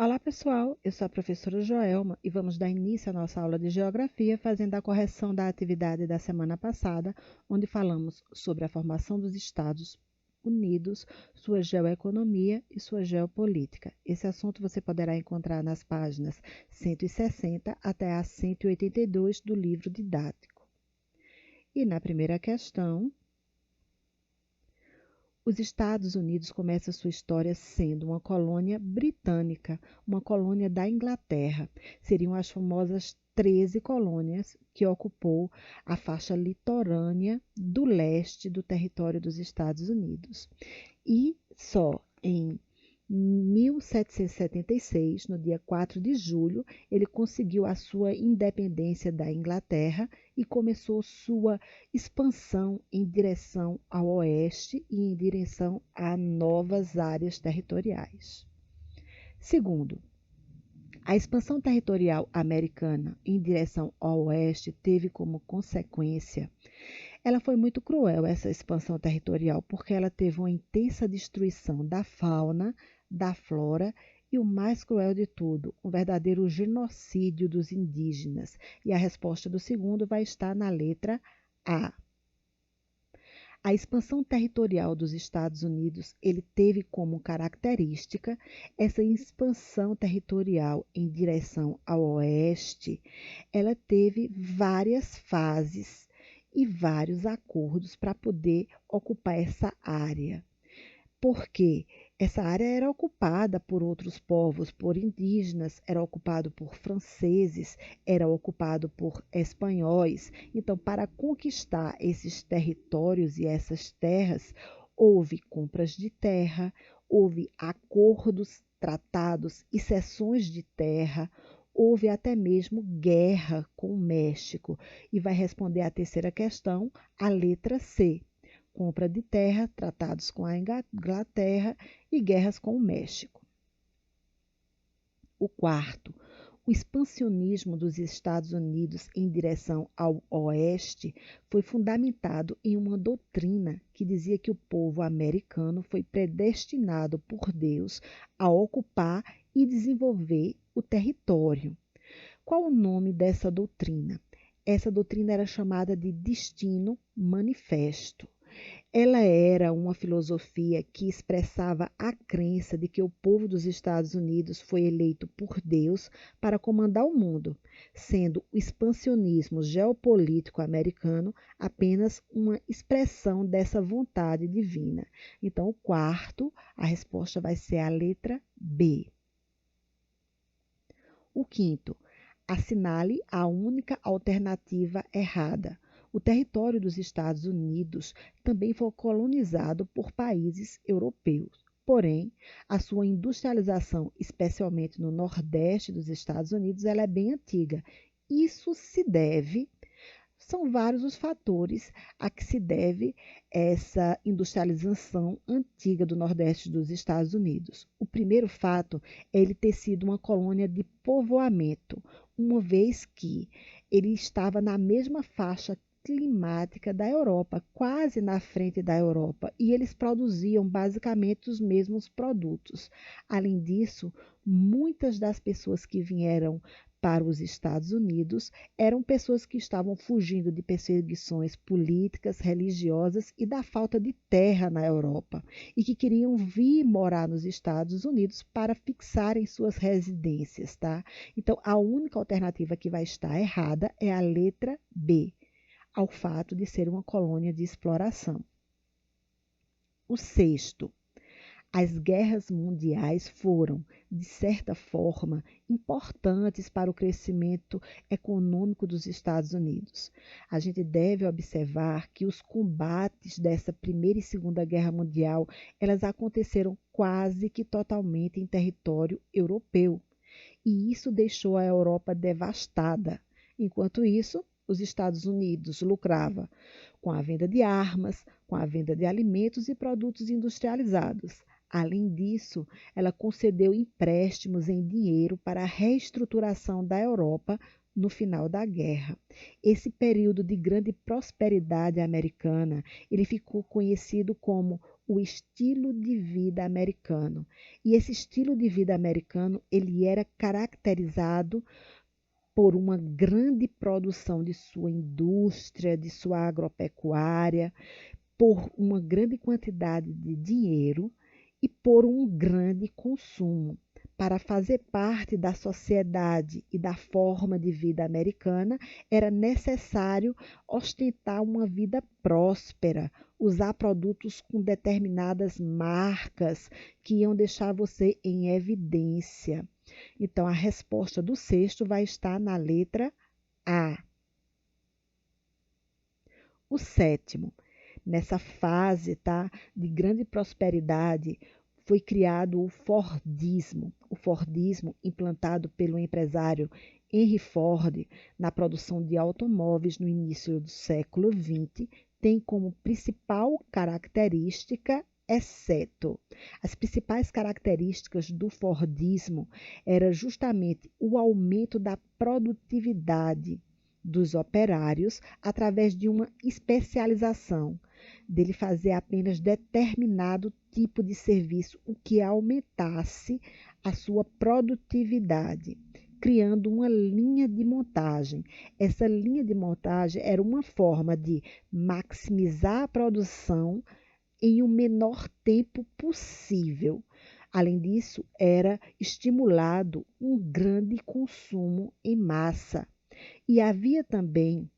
Olá, pessoal. Eu sou a professora Joelma e vamos dar início à nossa aula de Geografia, fazendo a correção da atividade da semana passada, onde falamos sobre a formação dos Estados Unidos, sua geoeconomia e sua geopolítica. Esse assunto você poderá encontrar nas páginas 160 até a 182 do livro didático. E na primeira questão, os Estados Unidos começam sua história sendo uma colônia britânica, uma colônia da Inglaterra. Seriam as famosas 13 colônias que ocupou a faixa litorânea do leste do território dos Estados Unidos. E só em 1776, no dia 4 de julho, ele conseguiu a sua independência da Inglaterra e começou sua expansão em direção ao oeste e em direção a novas áreas territoriais. Segundo, a expansão territorial americana em direção ao oeste teve como consequência. Ela foi muito cruel, essa expansão territorial, porque ela teve uma intensa destruição da fauna, da flora e, o mais cruel de tudo, um verdadeiro genocídio dos indígenas. E a resposta do segundo vai estar na letra A. A expansão territorial dos Estados Unidos, ele teve como característica essa expansão territorial em direção ao oeste. Ela teve várias fases e vários acordos para poder ocupar essa área. Porque essa área era ocupada por outros povos, por indígenas, era ocupado por franceses, era ocupado por espanhóis. Então, para conquistar esses territórios e essas terras, houve compras de terra, houve acordos, tratados e cessões de terra, houve até mesmo guerra com o México. E vai responder a terceira questão, a letra C. Compra de terra, tratados com a Inglaterra e guerras com o México. O quarto, o expansionismo dos Estados Unidos em direção ao oeste foi fundamentado em uma doutrina que dizia que o povo americano foi predestinado por Deus a ocupar e desenvolver o território. Qual o nome dessa doutrina? Essa doutrina era chamada de Destino Manifesto. Ela era uma filosofia que expressava a crença de que o povo dos Estados Unidos foi eleito por Deus para comandar o mundo, sendo o expansionismo geopolítico americano apenas uma expressão dessa vontade divina. Então, o quarto, a resposta vai ser a letra B. O quinto, assinale a única alternativa errada. O território dos Estados Unidos também foi colonizado por países europeus. Porém, a sua industrialização, especialmente no nordeste dos Estados Unidos, ela é bem antiga. Isso se deve, são vários os fatores a que se deve essa industrialização antiga do nordeste dos Estados Unidos. O primeiro fato é ele ter sido uma colônia de povoamento, uma vez que ele estava na mesma faixa climática da Europa, quase na frente da Europa, e eles produziam basicamente os mesmos produtos. Além disso, muitas das pessoas que vieram para os Estados Unidos eram pessoas que estavam fugindo de perseguições políticas, religiosas e da falta de terra na Europa e que queriam vir morar nos Estados Unidos para fixarem suas residências, tá? Então, a única alternativa que vai estar errada é a letra B, ao fato de ser uma colônia de exploração. O sexto, as guerras mundiais foram, de certa forma, importantes para o crescimento econômico dos Estados Unidos. A gente deve observar que os combates dessa Primeira e Segunda Guerra Mundial, elas aconteceram quase que totalmente em território europeu. E isso deixou a Europa devastada. Enquanto isso, os Estados Unidos lucrava com a venda de armas, com a venda de alimentos e produtos industrializados. Além disso, ela concedeu empréstimos em dinheiro para a reestruturação da Europa no final da guerra. Esse período de grande prosperidade americana, ele ficou conhecido como o estilo de vida americano. E esse estilo de vida americano, ele era caracterizado por uma grande produção de sua indústria, de sua agropecuária, por uma grande quantidade de dinheiro e por um grande consumo. Para fazer parte da sociedade e da forma de vida americana, era necessário ostentar uma vida próspera, usar produtos com determinadas marcas que iam deixar você em evidência. Então, a resposta do sexto vai estar na letra A. O sétimo, nessa fase, tá, de grande prosperidade, foi criado o Fordismo. O Fordismo, implantado pelo empresário Henry Ford na produção de automóveis no início do século XX, tem como principal característica exceto. As principais características do Fordismo era justamente o aumento da produtividade dos operários através de uma especialização, dele fazer apenas determinado tipo de serviço, o que aumentasse a sua produtividade, criando uma linha de montagem. Essa linha de montagem era uma forma de maximizar a produção em um menor tempo possível. Além disso, era estimulado um grande consumo em massa. E havia também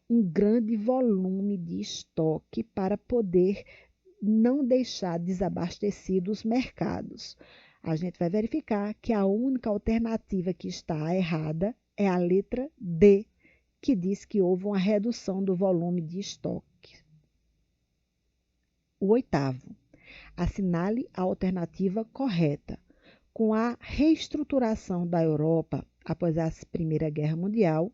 um grande volume de estoque para poder não deixar desabastecidos os mercados. A gente vai verificar que a única alternativa que está errada é a letra D, que diz que houve uma redução do volume de estoque. O oitavo, assinale a alternativa correta. Com a reestruturação da Europa após a Primeira Guerra Mundial,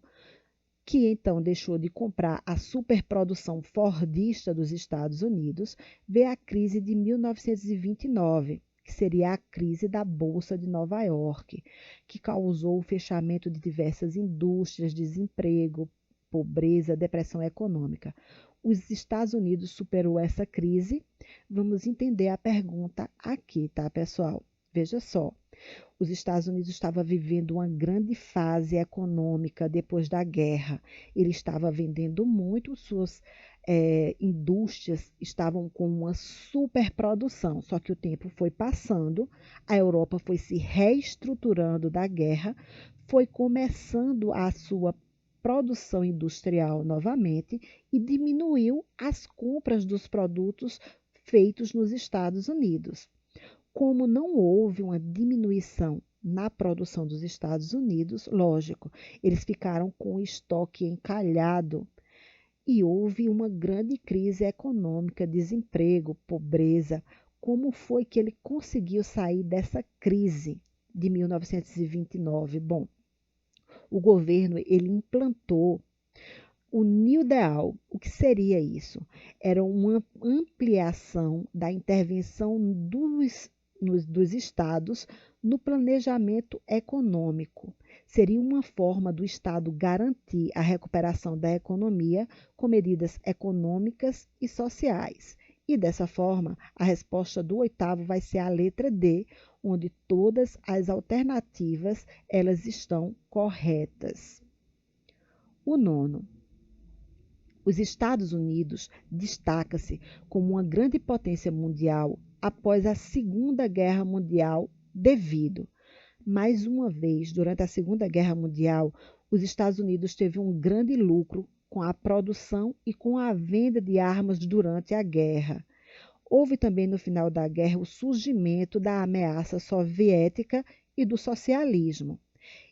que então deixou de comprar a superprodução fordista dos Estados Unidos, veio a crise de 1929, que seria a crise da Bolsa de Nova York, que causou o fechamento de diversas indústrias, desemprego, pobreza, depressão econômica. Os Estados Unidos superou essa crise. Vamos entender a pergunta aqui, tá, pessoal? Veja só. Os Estados Unidos estavam vivendo uma grande fase econômica depois da guerra. Ele estava vendendo muito, suas indústrias estavam com uma superprodução. Só que o tempo foi passando, a Europa foi se reestruturando da guerra, foi começando a sua produção industrial novamente e diminuiu as compras dos produtos feitos nos Estados Unidos. Como não houve uma diminuição na produção dos Estados Unidos, lógico, eles ficaram com o estoque encalhado e houve uma grande crise econômica, desemprego, pobreza. Como foi que ele conseguiu sair dessa crise de 1929? Bom, o governo ele implantou o New Deal. O que seria isso? Era uma ampliação da intervenção dos estados no planejamento econômico. Seria uma forma do Estado garantir a recuperação da economia com medidas econômicas e sociais. E dessa forma, a resposta do oitavo vai ser a letra D, onde todas as alternativas elas estão corretas. O nono. Os Estados Unidos destaca-se como uma grande potência mundial após a Segunda Guerra Mundial devido. Mais uma vez, durante a Segunda Guerra Mundial, os Estados Unidos teve um grande lucro com a produção e com a venda de armas durante a guerra. Houve também no final da guerra o surgimento da ameaça soviética e do socialismo.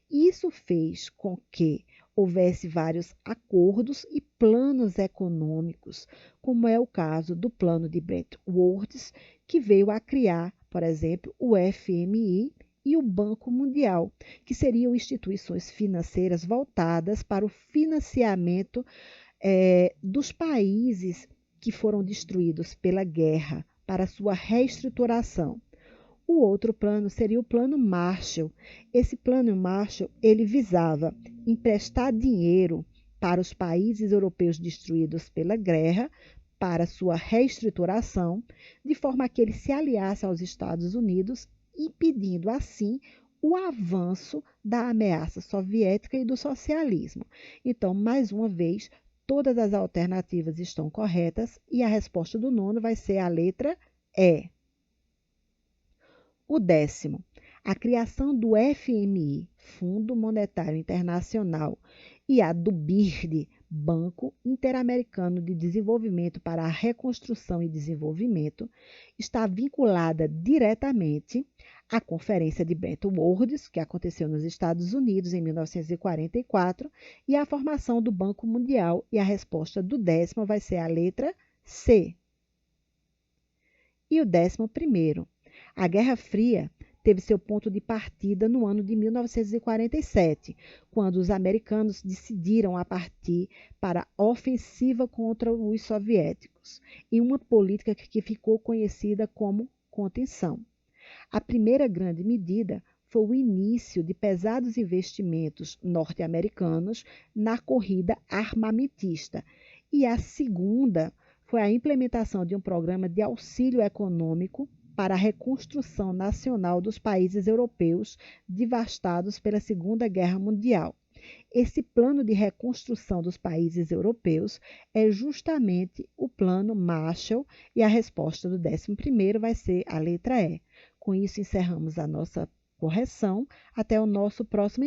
Isso fez com que houvesse vários acordos e planos econômicos, como é o caso do plano de Bretton Woods, que veio a criar, por exemplo, o FMI e o Banco Mundial, que seriam instituições financeiras voltadas para o financiamento dos países que foram destruídos pela guerra, para sua reestruturação. O outro plano seria o Plano Marshall. Esse Plano Marshall, ele visava emprestar dinheiro para os países europeus destruídos pela guerra, para sua reestruturação, de forma que ele se aliasse aos Estados Unidos, impedindo assim o avanço da ameaça soviética e do socialismo. Então, mais uma vez, todas as alternativas estão corretas e a resposta do nono vai ser a letra E. O 10º, a criação do FMI, Fundo Monetário Internacional, e a do BIRD, Banco Interamericano de Desenvolvimento para a Reconstrução e Desenvolvimento, está vinculada diretamente à Conferência de Bretton Woods, que aconteceu nos Estados Unidos em 1944, e à formação do Banco Mundial, e a resposta do 10º vai ser a letra C. E o 11º, a Guerra Fria teve seu ponto de partida no ano de 1947, quando os americanos decidiram a partir para a ofensiva contra os soviéticos, em uma política que ficou conhecida como contenção. A primeira grande medida foi o início de pesados investimentos norte-americanos na corrida armamentista, e a segunda foi a implementação de um programa de auxílio econômico para a reconstrução nacional dos países europeus devastados pela Segunda Guerra Mundial. Esse plano de reconstrução dos países europeus é justamente o Plano Marshall, e a resposta do 11º vai ser a letra E. Com isso, encerramos a nossa correção. Até o nosso próximo